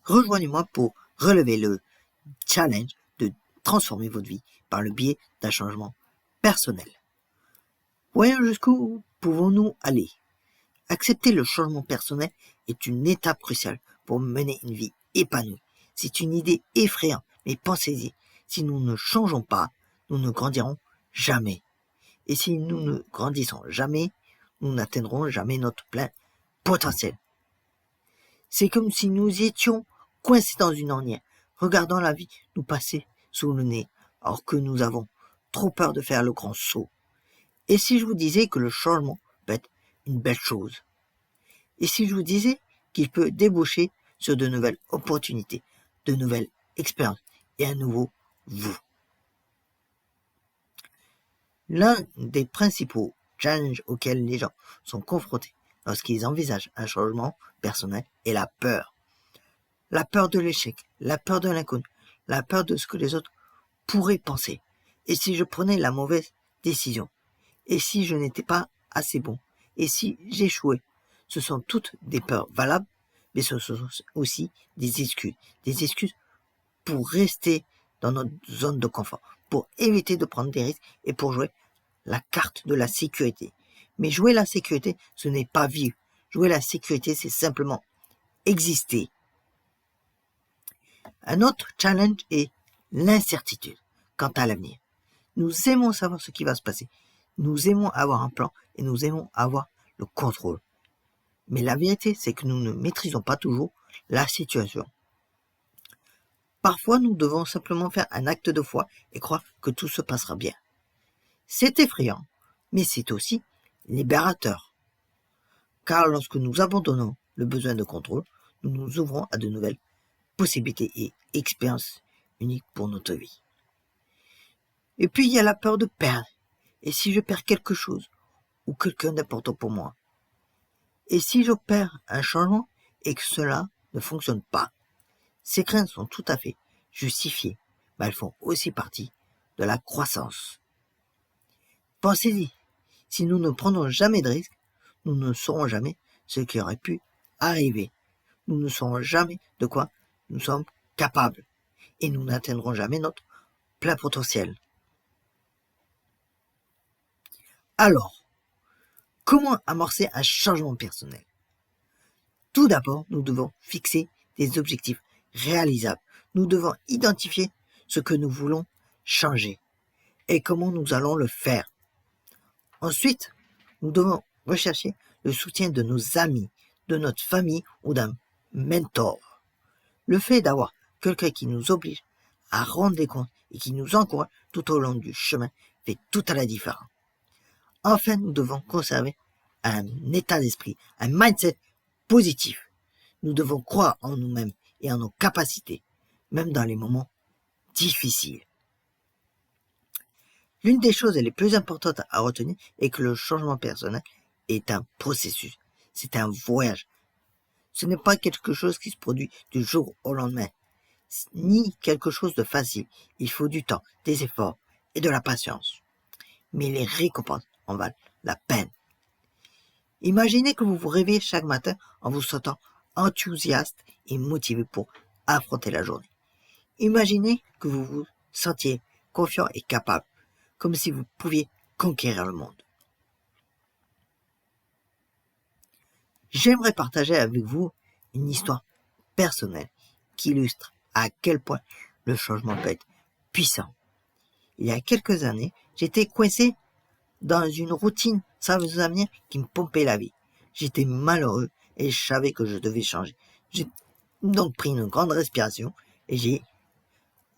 Rejoignez-moi pour relever le challenge de transformer votre vie par le biais d'un changement personnel. Voyons jusqu'où pouvons-nous aller. Accepter le changement personnel est une étape cruciale pour mener une vie épanouie. C'est une idée effrayante, mais pensez-y, si nous ne changeons pas, nous ne grandirons jamais. Et si nous ne grandissons jamais, nous n'atteindrons jamais notre plein potentiel. C'est comme si nous étions coincés dans une ornière, regardant la vie nous passer sous le nez, alors que nous avons trop peur de faire le grand saut. Et si je vous disais que le changement peut être une belle chose? Et si je vous disais qu'il peut déboucher sur de nouvelles opportunités, de nouvelles expériences et un nouveau vous? L'un des principaux challenges auxquels les gens sont confrontés lorsqu'ils envisagent un changement personnel est la peur. La peur de l'échec, la peur de l'inconnu, la peur de ce que les autres pourraient penser. Et si je prenais la mauvaise décision? Et si je n'étais pas assez bon? Et si j'échouais? Ce sont toutes des peurs valables, mais ce sont aussi des excuses pour rester dans notre zone de confort, pour éviter de prendre des risques et pour jouer la carte de la sécurité. Mais jouer la sécurité, ce n'est pas vivre. Jouer la sécurité, c'est simplement exister. Un autre challenge est l'incertitude quant à l'avenir. Nous aimons savoir ce qui va se passer. Nous aimons avoir un plan et nous aimons avoir le contrôle. Mais la vérité, c'est que nous ne maîtrisons pas toujours la situation. Parfois, nous devons simplement faire un acte de foi et croire que tout se passera bien. C'est effrayant, mais c'est aussi libérateur. Car lorsque nous abandonnons le besoin de contrôle, nous nous ouvrons à de nouvelles possibilités et expériences uniques pour notre vie. Et puis il y a la peur de perdre. Et si je perds quelque chose ou quelqu'un d'important pour moi? Et si j'opère un changement et que cela ne fonctionne pas? Ces craintes sont tout à fait justifiées, mais elles font aussi partie de la croissance. Pensez-y, si nous ne prenons jamais de risques, nous ne saurons jamais ce qui aurait pu arriver. Nous ne saurons jamais de quoi nous sommes capables et nous n'atteindrons jamais notre plein potentiel. Alors, comment amorcer un changement personnel? Tout d'abord, nous devons fixer des objectifs réalisables. Nous devons identifier ce que nous voulons changer et comment nous allons le faire. Ensuite, nous devons rechercher le soutien de nos amis, de notre famille ou d'un mentor. Le fait d'avoir quelqu'un qui nous oblige à rendre des comptes et qui nous encourage tout au long du chemin fait toute la différence. Enfin, nous devons conserver un état d'esprit, un mindset positif. Nous devons croire en nous-mêmes et en nos capacités, même dans les moments difficiles. L'une des choses les plus importantes à retenir est que le changement personnel est un processus, c'est un voyage. Ce n'est pas quelque chose qui se produit du jour au lendemain, ni quelque chose de facile. Il faut du temps, des efforts et de la patience. Mais les récompenses en valent la peine. Imaginez que vous vous réveillez chaque matin en vous sentant enthousiaste et motivé pour affronter la journée. Imaginez que vous vous sentiez confiant et capable, comme si vous pouviez conquérir le monde. J'aimerais partager avec vous une histoire personnelle qui illustre à quel point le changement peut être puissant. Il y a quelques années, j'étais coincé dans une routine sans avenir qui me pompait la vie. J'étais malheureux et je savais que je devais changer. J'ai donc pris une grande respiration et j'ai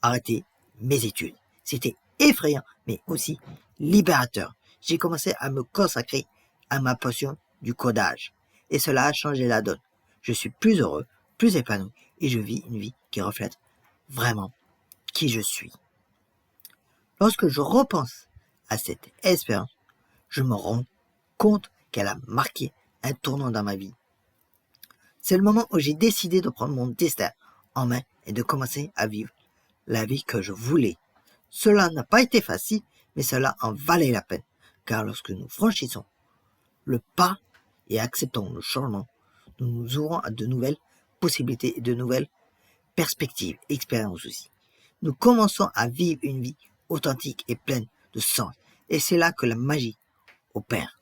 arrêté mes études. C'était effrayant, mais aussi libérateur. J'ai commencé à me consacrer à ma passion du codage. Et cela a changé la donne. Je suis plus heureux, plus épanoui, et je vis une vie qui reflète vraiment qui je suis. Lorsque je repense à cette expérience, je me rends compte qu'elle a marqué un tournant dans ma vie. C'est le moment où j'ai décidé de prendre mon destin en main et de commencer à vivre la vie que je voulais. Cela n'a pas été facile, mais cela en valait la peine, car lorsque nous franchissons le pas et acceptons le changement, nous nous ouvrons à de nouvelles possibilités et de nouvelles perspectives, expériences aussi. Nous commençons à vivre une vie authentique et pleine de sens. Et c'est là que la magie opère.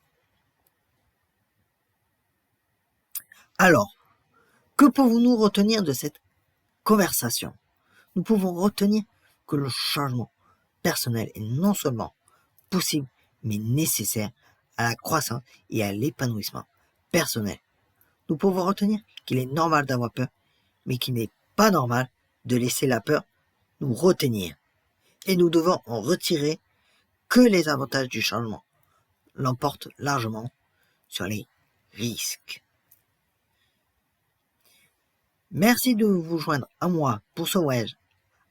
Alors, que pouvons-nous retenir de cette conversation? Nous pouvons retenir que le changement personnel est non seulement possible, mais nécessaire à la croissance et à l'épanouissement personnel. Nous pouvons retenir qu'il est normal d'avoir peur, mais qu'il n'est pas normal de laisser la peur nous retenir. Et nous devons en retirer que les avantages du changement l'emportent largement sur les risques. Merci de vous joindre à moi pour ce voyage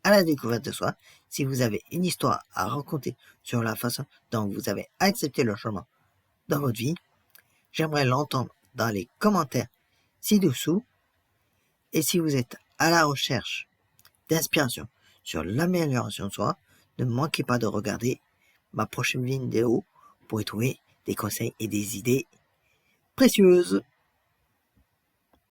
à la découverte de soi. Si vous avez une histoire à raconter sur la façon dont vous avez accepté le changement dans votre vie, j'aimerais l'entendre dans les commentaires ci-dessous. Et si vous êtes à la recherche d'inspiration sur l'amélioration de soi, ne manquez pas de regarder ma prochaine vidéo pour y trouver des conseils et des idées précieuses.